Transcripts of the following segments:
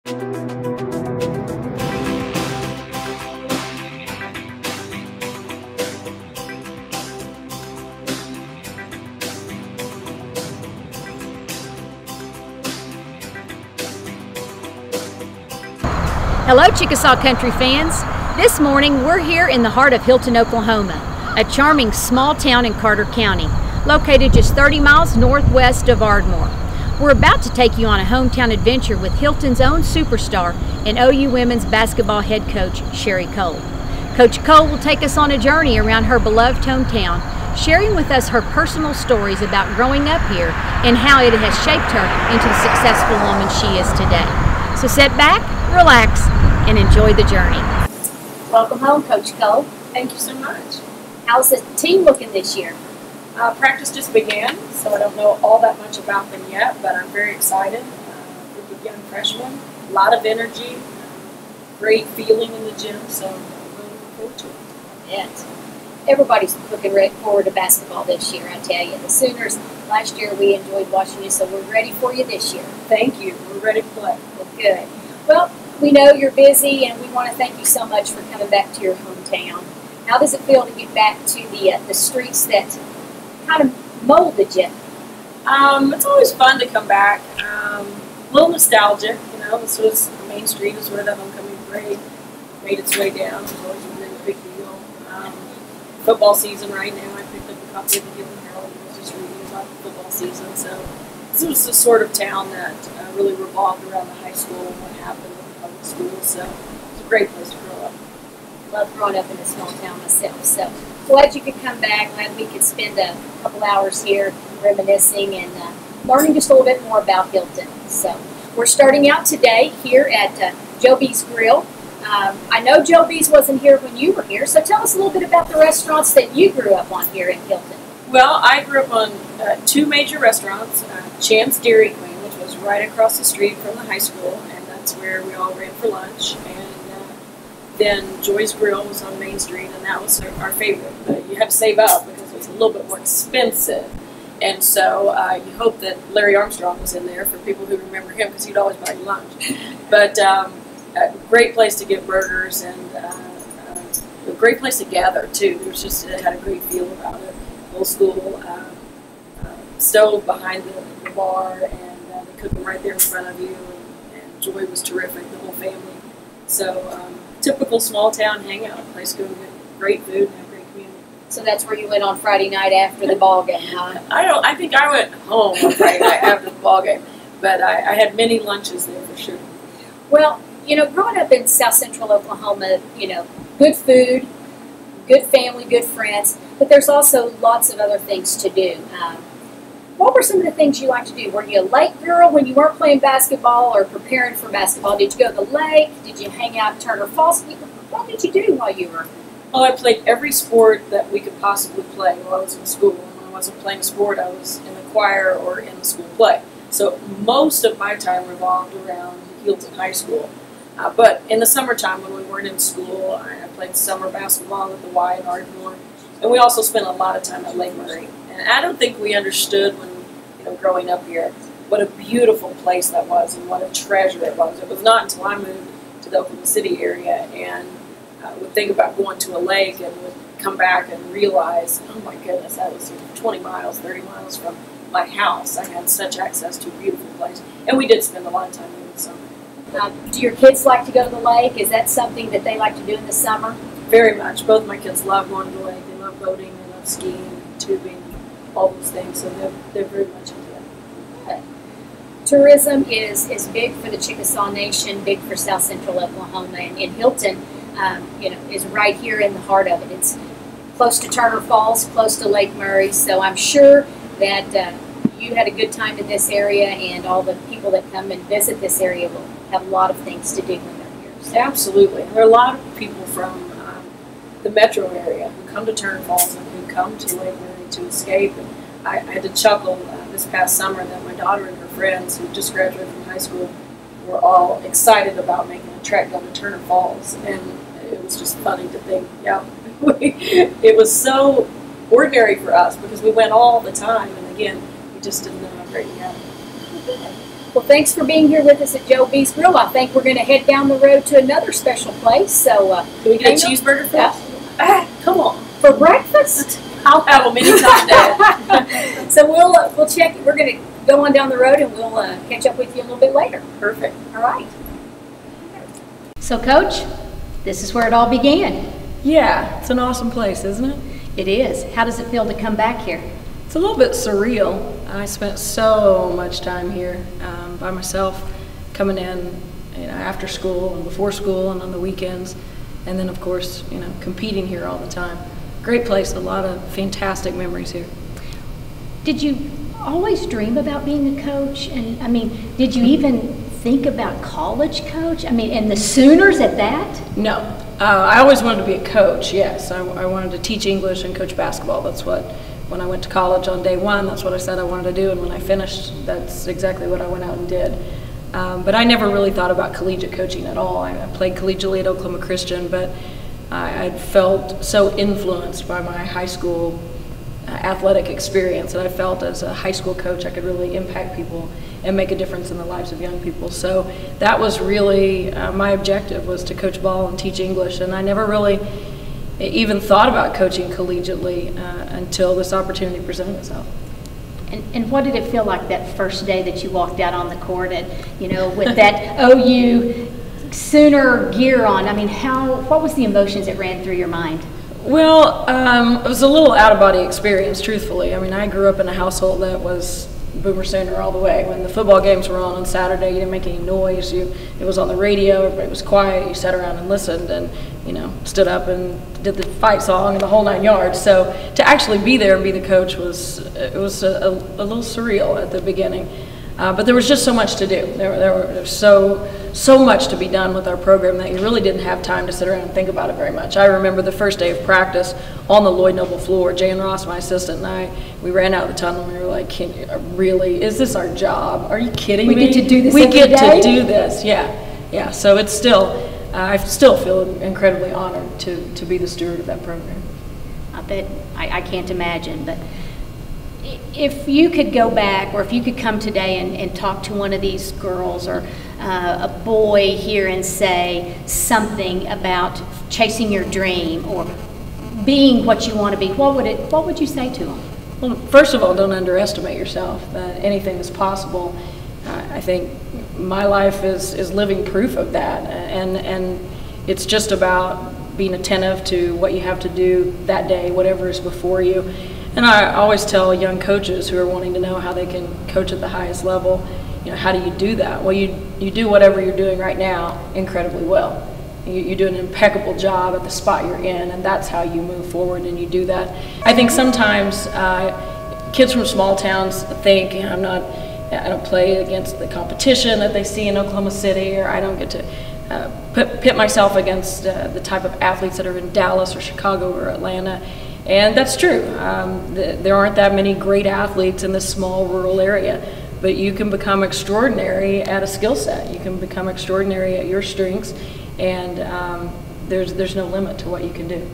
Hello, Chickasaw country fans. This morning we're here in the heart of Healdton, Oklahoma, a charming small town in Carter County, located just 30 miles northwest of Ardmore. We're about to take you on a hometown adventure with Healdton's own superstar and OU women's basketball head coach, Sherri Coale. Coach Coale will take us on a journey around her beloved hometown, sharing with us her personal stories about growing up here and how it has shaped her into the successful woman she is today. So sit back, relax, and enjoy the journey. Welcome home, Coach Coale. Thank you so much. How's the team looking this year? Practice just began, so I don't know all that much about them yet, but I'm very excited. Group of young freshmen, a lot of energy, great feeling in the gym, so I'm really looking forward to it. Yes. Everybody's looking forward to basketball this year, I tell you. The Sooners, last year we enjoyed watching you, so we're ready for you this year. Thank you. We're ready to play. Well, good. Well, we know you're busy, and we want to thank you so much for coming back to your hometown. How does it feel to get back to the streets that kind of molded you? It's always fun to come back. A little nostalgic, you know. This was Main Street is where the homecoming parade made its way down. It was always a really big deal. Football season right now. I picked up a copy of the Healdton Herald and was just reading about the football season. So this was the sort of town that really revolved around the high school and what happened in the public schools. So it's a great place to grow up. Love growing up in a small town myself. So glad you could come back. Glad we could spend a couple hours here reminiscing and learning just a little bit more about Healdton. So we're starting out today here at Joe B's Grill. I know Joe B's wasn't here when you were here, so tell us a little bit about the restaurants that you grew up on here in Healdton. Well, I grew up on two major restaurants, Champs Dairy Queen, which was right across the street from the high school, and that's where we all ran for lunch. And then Joy's Grill was on Main Street, and that was our favorite. But you had to save up because it was a little bit more expensive. And so you hope that Larry Armstrong was in there for people who remember him because he'd always buy you lunch. But a great place to get burgers and a great place to gather too. It had a great feel about it. Old school stove behind the bar, and they cook them right there in front of you. And Joy was terrific, the whole family. So typical small town hangout, place to go get great food and have great community. So that's where you went on Friday night after the ball game, huh? I think I went home on Friday night after the ball game, but I had many lunches there for sure. Well, you know, growing up in South Central Oklahoma, you know, good food, good family, good friends, but there's also lots of other things to do. What were some of the things you liked to do? Were you a lake girl when you weren't playing basketball or preparing for basketball? Did you go to the lake? Did you hang out at Turner Falls? What did you do while you were? Well, I played every sport that we could possibly play while I was in school. When I wasn't playing sport, I was in the choir or in the school play. So most of my time revolved around Healdton High School. But in the summertime when we weren't in school, I played summer basketball at the Y in Ardmore. And we also spent a lot of time at Lake Murray. And I don't think we understood when, you know, growing up here, what a beautiful place that was and what a treasure it was. It was not until I moved to the Oklahoma City area and would think about going to a lake and would come back and realize, oh my goodness, that was 20 miles, 30 miles from my house. I had such access to a beautiful place. And we did spend a lot of time in the summer. Do your kids like to go to the lake? Is that something that they like to do in the summer? Very much. Both my kids love going to the lake. They love boating, they love skiing, tubing, all those things. So they're very much into it. Okay. Tourism is big for the Chickasaw Nation, big for South Central Oklahoma, and Healdton, you know, is right here in the heart of it. It's close to Turner Falls, close to Lake Murray. So I'm sure that you had a good time in this area, and all the people that come and visit this area will have a lot of things to do when they're here. So. Absolutely. There are a lot of people from the metro area who come to Turner Falls and who come to Lake Murray to escape. And I had to chuckle this past summer that my daughter and her friends who just graduated from high school were all excited about making a trek down to Turner Falls. And it was just funny to think, yeah, it was so ordinary for us because we went all the time. And again, we just didn't know how great we had it. Well, thanks for being here with us at Joe B's Grill. I think we're going to head down the road to another special place. So, can we get a cheeseburger first? Come on. For breakfast? I'll have them anytime, Dad. So we'll check. We're going to go on down the road and we'll catch up with you a little bit later. Perfect. All right. So, Coach, this is where it all began. Yeah, it's an awesome place, isn't it? It is. How does it feel to come back here? It's a little bit surreal. I spent so much time here by myself, coming in, after school and before school and on the weekends, and then of course, competing here all the time. Great place, a lot of fantastic memories here. Did you always dream about being a coach? And I mean, did you even think about college coach? I mean, and the Sooners at that? No, I always wanted to be a coach. Yes, I wanted to teach English and coach basketball. That's what. When I went to college on day one, that's what I said I wanted to do, and when I finished, that's exactly what I went out and did. But I never really thought about collegiate coaching at all. I played collegiately at Oklahoma Christian, but I felt so influenced by my high school athletic experience, and I felt as a high school coach I could really impact people and make a difference in the lives of young people. So that was really my objective, was to coach ball and teach English, and I never really even thought about coaching collegiately until this opportunity presented itself. And what did it feel like that first day that you walked out on the court and, with that OU Sooner gear on? I mean, what was the emotions that ran through your mind? Well, it was a little out-of-body experience, truthfully. I mean, I grew up in a household that was Boomer Sooner all the way. When the football games were on Saturday, you didn't make any noise. It was on the radio, everybody was quiet, you sat around and listened and, stood up and did the fight song and the whole 9 yards. So to actually be there and be the coach was a little surreal at the beginning. But there was just so much to do. There was so much to be done with our program that you really didn't have time to sit around and think about it very much. I remember the first day of practice on the Lloyd Noble floor, Jay and Ross, my assistant, and we ran out of the tunnel and we were like, really, is this our job? Are you kidding me? We get to do this We every get day? to do this, yeah. So it's still, I still feel incredibly honored to be the steward of that program. I bet, I can't imagine, but if you could go back, or if you could come today and talk to one of these girls or a boy here and say something about chasing your dream or being what you want to be, what would you say to them? Well, first of all, don't underestimate yourself. Anything is possible. I think my life is living proof of that, and it's just about being attentive to what you have to do that day, whatever is before you. And I always tell young coaches who are wanting to know how they can coach at the highest level, how do you do that? Well, you do whatever you're doing right now incredibly well. You do an impeccable job at the spot you're in, and that's how you move forward and you do that. I think sometimes kids from small towns think, I don't play against the competition that they see in Oklahoma City, or I don't get to pit myself against the type of athletes that are in Dallas or Chicago or Atlanta. And that's true. There aren't that many great athletes in this small rural area, but you can become extraordinary at a skill set. You can become extraordinary at your strengths, and there's no limit to what you can do.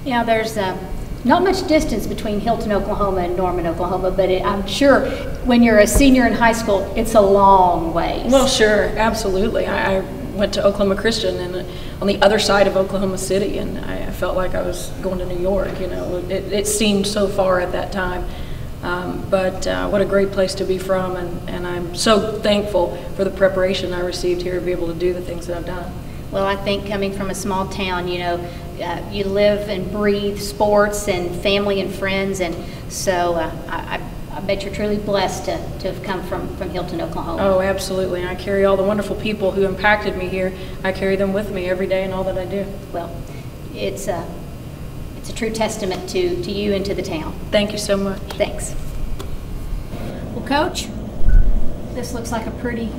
Yeah, there's not much distance between Healdton, Oklahoma and Norman, Oklahoma, but I'm sure when you're a senior in high school, it's a long ways. Well, sure, absolutely. I went to Oklahoma Christian and on the other side of Oklahoma City, and I felt like I was going to New York. It seemed so far at that time, but what a great place to be from, and I'm so thankful for the preparation I received here to be able to do the things that I've done. Well, I think coming from a small town, you live and breathe sports and family and friends, and so I bet you're truly blessed to have come from Healdton, Oklahoma. Oh, absolutely. I carry all the wonderful people who impacted me here. I carry them with me every day in all that I do. Well, it's a true testament to you and to the town. Thank you so much. Thanks. Well, Coach, this looks like a pretty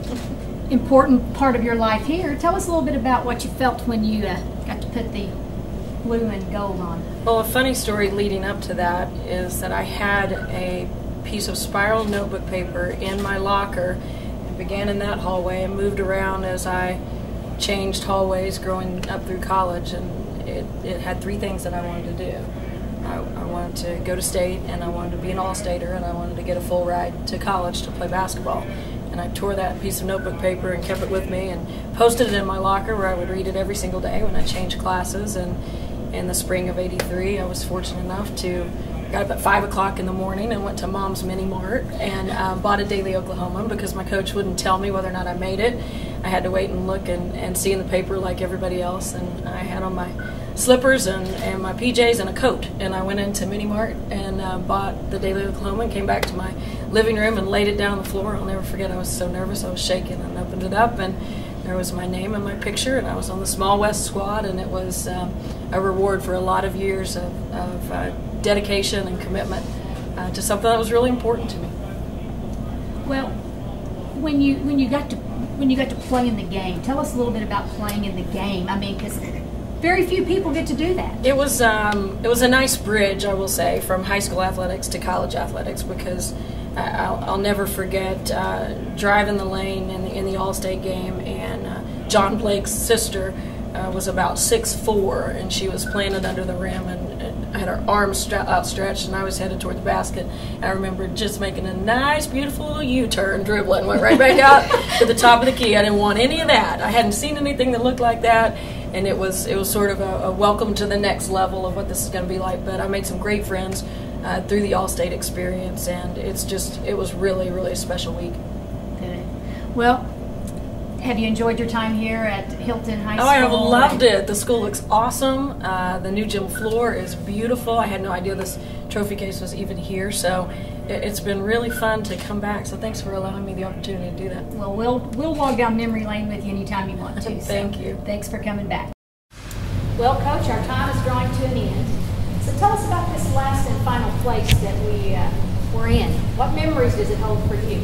important part of your life here. Tell us a little bit about what you felt when you got to put the blue and gold on. Well, a funny story leading up to that is that I had a piece of spiral notebook paper in my locker and began in that hallway and moved around as I changed hallways growing up through college, and it had three things that I wanted to do. I wanted to go to state, and I wanted to be an all-stater, and I wanted to get a full ride to college to play basketball. And I tore that piece of notebook paper and kept it with me and posted it in my locker where I would read it every single day when I changed classes. And in the spring of '83, I was fortunate enough to got up at 5 o'clock in the morning and went to Mom's Mini Mart and bought a Daily Oklahoman because my coach wouldn't tell me whether or not I made it. I had to wait and look and see in the paper like everybody else, and I had on my slippers and my PJs and a coat, and I went into Mini Mart and bought the Daily Oklahoma and came back to my living room and laid it down on the floor. I'll never forget, I was so nervous, I was shaking, and opened it up, and there was my name and my picture, and I was on the Small West squad, and it was a reward for a lot of years of dedication and commitment to something that was really important to me. Well, when you got to play in the game, tell us a little bit about playing in the game. I mean, because very few people get to do that. It was a nice bridge, I will say, from high school athletics to college athletics, because I'll never forget driving the lane in the All-State game, and John Blake's sister was about 6'4", and she was playing it under the rim and had her arms outstretched, and I was headed toward the basket. And I remember just making a nice, beautiful little U-turn, dribbling, went right back out to the top of the key. I didn't want any of that. I hadn't seen anything that looked like that, and it was sort of a welcome to the next level of what this is going to be like. But I made some great friends through the All-State experience, and it was really, really a special week. Good. Well, have you enjoyed your time here at Healdton High School? Oh, I have loved it. The school looks awesome. The new gym floor is beautiful. I had no idea this trophy case was even here, so it's been really fun to come back. So thanks for allowing me the opportunity to do that. Well, we'll walk down memory lane with you anytime you want to. Thank you. Thanks for coming back. Well, Coach, our time is drawing to an end. So tell us about this last and final place that we're in. What memories does it hold for you?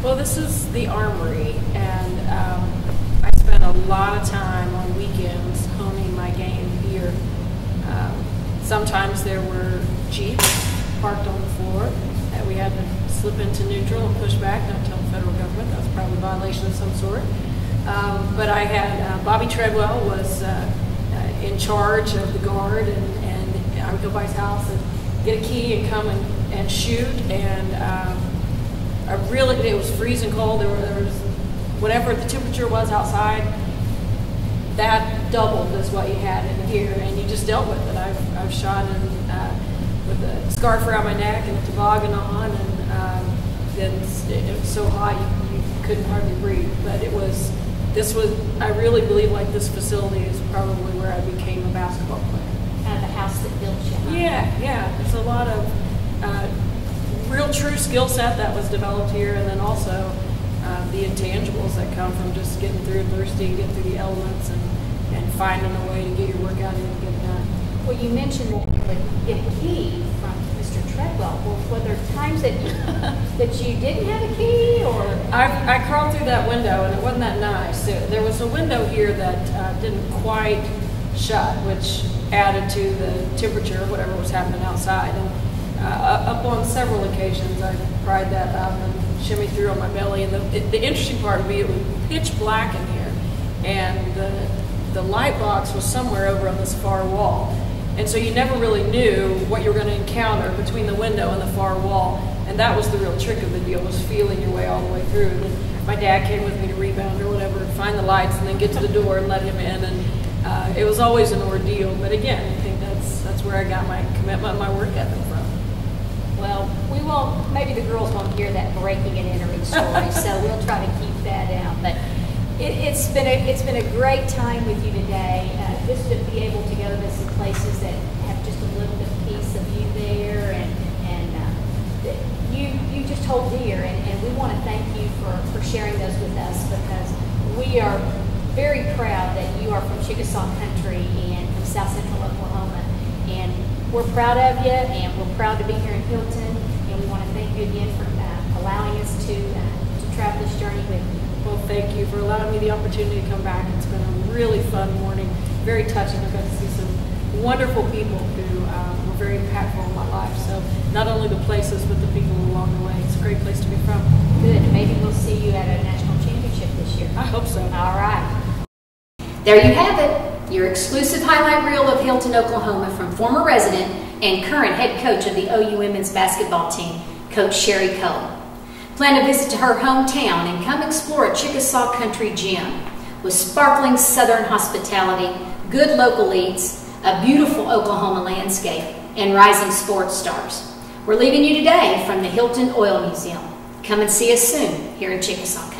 Well, this is the Armory, and I spent a lot of time on weekends honing my game here. Sometimes there were Jeeps parked on the floor that we had to slip into neutral and push back, not tell the federal government. That was probably a violation of some sort. But I had Bobby Treadwell was in charge of the guard, and I would go by his house and get a key and come and shoot, and it was freezing cold. There was whatever the temperature was outside, that doubled as what you had in here, and you just dealt with it. I've shot with a scarf around my neck and a toboggan on, and then it was so hot you couldn't hardly breathe. But I really believe like this facility is probably where I became a basketball player. Kind of the house that built you. Huh? Yeah. There's a lot of real true skill set that was developed here, and then also the intangibles that come from just getting through adversity and getting through the elements and finding a way to get your workout in and get it done. Well, you mentioned that you would get a key from Mr. Treadwell. Well, were there times that you didn't have a key, or? I crawled through that window, and it wasn't that nice. There was a window here that didn't quite shut, which added to the temperature of whatever was happening outside. And up on several occasions, I pried that up and shimmied through on my belly. And the interesting part would be it was pitch black in here, and the light box was somewhere over on this far wall. And so you never really knew what you were going to encounter between the window and the far wall. And that was the real trick of the deal, was feeling your way all the way through. And my dad came with me to rebound or whatever, find the lights, and then get to the door and let him in. And it was always an ordeal. But again, I think that's where I got my commitment and my work ethic from. Well, maybe the girls won't hear that breaking and entering story, so we'll try to keep that down. But it's been a great time with you today, just to be able to go to some places that have just a little bit piece of you there, and you just hold dear, and we want to thank you for sharing those with us, because we are very proud that you are from Chickasaw country and from South Central Oklahoma, and we're proud of you, and we're proud to be here in Healdton, and we want to thank you again for allowing us to travel this journey with you. Well, thank you for allowing me the opportunity to come back. It's been a really fun morning, very touching. I got to see some wonderful people who were very impactful in my life. So not only the places, but the people along the way. It's a great place to be from. Good. Maybe we'll see you at a national championship this year. I hope so. All right. There you have it, your exclusive highlight reel of Healdton, Oklahoma, from former resident and current head coach of the OU women's basketball team, Coach Sherri Coale. Plan to visit to her hometown and come explore a Chickasaw country gym with sparkling southern hospitality, good local eats, a beautiful Oklahoma landscape, and rising sports stars. We're leaving you today from the Healdton Oil Museum. Come and see us soon here in Chickasaw.